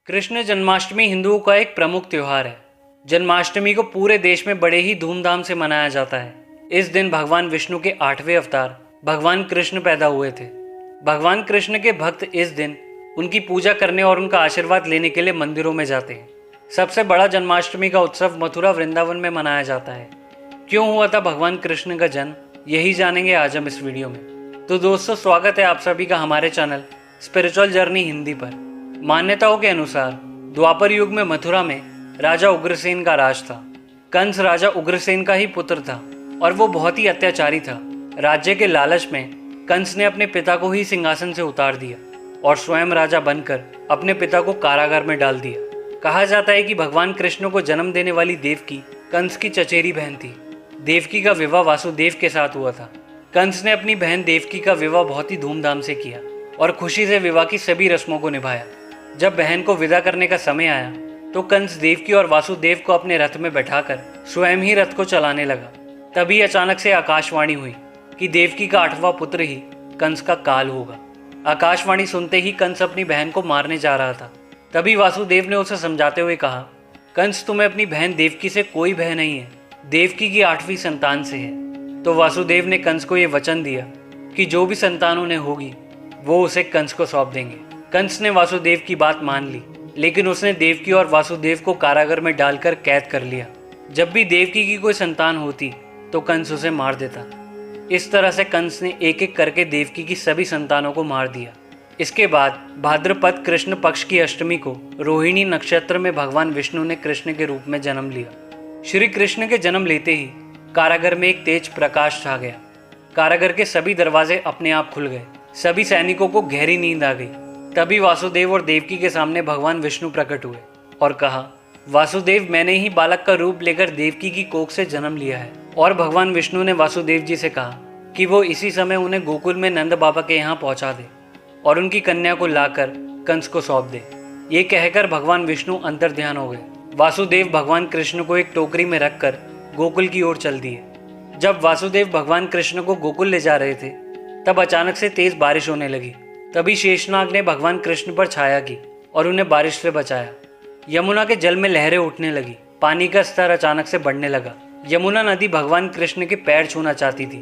कृष्ण जन्माष्टमी हिंदुओं का एक प्रमुख त्योहार है। जन्माष्टमी को पूरे देश में बड़े ही धूमधाम से मनाया जाता है। इस दिन भगवान विष्णु के 8वें अवतार भगवान कृष्ण पैदा हुए थे। भगवान कृष्ण के भक्त इस दिन उनकी पूजा करने और उनका आशीर्वाद लेने के लिए मंदिरों में जाते हैं। सबसे बड़ा जन्माष्टमी का उत्सव मथुरा वृंदावन में मनाया जाता है। क्यों हुआ था भगवान कृष्ण का जन्म, यही जानेंगे आज हम इस वीडियो में। तो दोस्तों, स्वागत है आप सभी का हमारे चैनल स्पिरिचुअल जर्नी हिंदी पर। मान्यताओं के अनुसार द्वापर युग में मथुरा में राजा उग्रसेन का राज था। कंस राजा उग्रसेन का ही पुत्र था और वो बहुत ही अत्याचारी था। राज्य के लालच में कंस ने अपने पिता को ही सिंहासन से उतार दिया और स्वयं राजा बनकर अपने पिता को कारागार में डाल दिया। कहा जाता है कि भगवान कृष्ण को जन्म देने वाली देवकी कंस की चचेरी बहन थी। देवकी का विवाह वासुदेव के साथ हुआ था। कंस ने अपनी बहन देवकी का विवाह बहुत ही धूमधाम से किया और खुशी से विवाह की सभी रस्मों को निभाया। जब बहन को विदा करने का समय आया तो कंस देवकी और वासुदेव को अपने रथ में बैठाकर स्वयं ही रथ को चलाने लगा। तभी अचानक से आकाशवाणी हुई कि देवकी का 8वां पुत्र ही कंस का काल होगा। आकाशवाणी सुनते ही कंस अपनी बहन को मारने जा रहा था। तभी वासुदेव ने उसे समझाते हुए कहा, कंस, तुम्हें अपनी बहन देवकी से कोई भय नहीं है, देवकी की 8वीं संतान से है। तो वासुदेव ने कंस को यह वचन दिया कि जो भी संतान उन्हें होगी वो उसे कंस को सौंप देंगे। कंस ने वासुदेव की बात मान ली, लेकिन उसने देवकी और वासुदेव को कारागार में डालकर कैद कर लिया। जब भी देवकी की कोई संतान होती तो कंस उसे मार देता। इस तरह से कंस ने एक एक करके देवकी की सभी संतानों को मार दिया। इसके बाद भाद्रपद कृष्ण पक्ष की अष्टमी को रोहिणी नक्षत्र में भगवान विष्णु ने कृष्ण के रूप में जन्म लिया। श्री कृष्ण के जन्म लेते ही कारागार में एक तेज प्रकाश छा गया। कारागार के सभी दरवाजे अपने आप खुल गए। सभी सैनिकों को गहरी नींद आ गई। तभी वासुदेव और देवकी के सामने भगवान विष्णु प्रकट हुए और कहा, वासुदेव, मैंने ही बालक का रूप लेकर देवकी की कोख से जन्म लिया है। और भगवान विष्णु ने वासुदेव जी से कहा कि वो इसी समय उन्हें गोकुल में नंद बाबा के यहाँ पहुँचा दे और उनकी कन्या को लाकर कंस को सौंप दे। ये कहकर भगवान विष्णु अंतर्ध्यान हो गए। वासुदेव भगवान कृष्ण को एक टोकरी में रखकर गोकुल की ओर चल दिए। जब वासुदेव भगवान कृष्ण को गोकुल ले जा रहे थे तब अचानक से तेज बारिश होने लगी। तभी शेषनाग ने भगवान कृष्ण पर छाया की और उन्हें बारिश से बचाया। यमुना के जल में लहरें उठने लगी। पानी का स्तर अचानक से बढ़ने लगा। यमुना नदी भगवान कृष्ण के पैर छूना चाहती थी।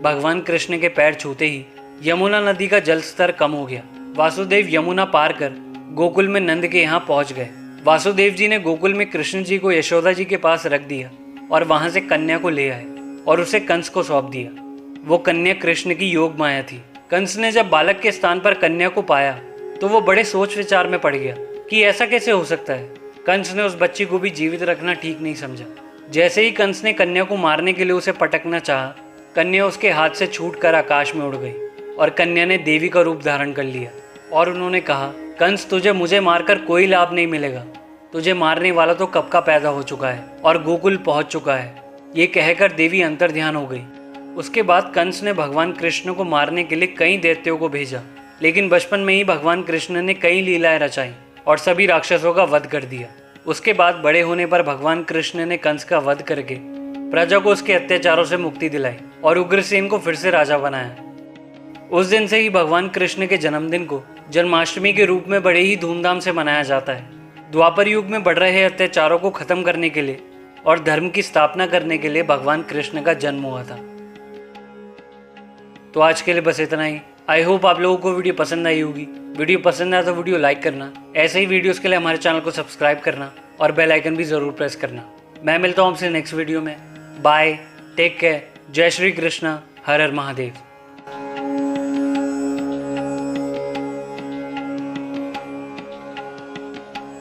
भगवान कृष्ण के पैर छूते ही यमुना नदी का जल स्तर कम हो गया। वासुदेव यमुना पार कर गोकुल में नंद के यहाँ पहुंच गए। वासुदेव जी ने गोकुल में कृष्ण जी को यशोदा जी के पास रख दिया और वहां से कन्या को ले आए और उसे कंस को सौंप दिया। वो कन्या कृष्ण की योग माया थी। कंस ने जब बालक के स्थान पर कन्या को पाया तो वो बड़े सोच विचार में पड़ गया कि ऐसा कैसे हो सकता है। कंस ने उस बच्ची को भी जीवित रखना ठीक नहीं समझा। जैसे ही कंस ने कन्या को मारने के लिए उसे पटकना चाहा, कन्या उसके हाथ से छूटकर आकाश में उड़ गई और कन्या ने देवी का रूप धारण कर लिया और उन्होंने कहा, कंस, तुझे मुझे मारकर कोई लाभ नहीं मिलेगा। तुझे मारने वाला तो कब का पैदा हो चुका है और गोकुल पहुंच चुका है। ये कहकर देवी अंतर्ध्यान हो गई। उसके बाद कंस ने भगवान कृष्ण को मारने के लिए कई दैत्यों को भेजा, लेकिन बचपन में ही भगवान कृष्ण ने कई लीलाएं रचाई और सभी राक्षसों का वध कर दिया। उसके बाद बड़े होने पर भगवान कृष्ण ने कंस का वध करके प्रजा को उसके अत्याचारों से मुक्ति दिलाई और उग्रसेन को फिर से राजा बनाया। उस दिन से ही भगवान कृष्ण के जन्मदिन को जन्माष्टमी के रूप में बड़े ही धूमधाम से मनाया जाता है। द्वापर युग में बढ़ रहे अत्याचारों को खत्म करने के लिए और धर्म की स्थापना करने के लिए भगवान कृष्ण का जन्म हुआ था। तो आज के लिए बस इतना ही। आई होप आप लोगों को वीडियो पसंद आई होगी। वीडियो पसंद आया तो वीडियो लाइक करना, ऐसे ही वीडियोस के लिए हमारे चैनल को सब्सक्राइब करना और बेल आइकन भी ज़रूर प्रेस करना। मैं मिलता हूँ आपसे नेक्स्ट वीडियो में। बाय, टेक केयर, जय श्री कृष्णा, हर हर महादेव।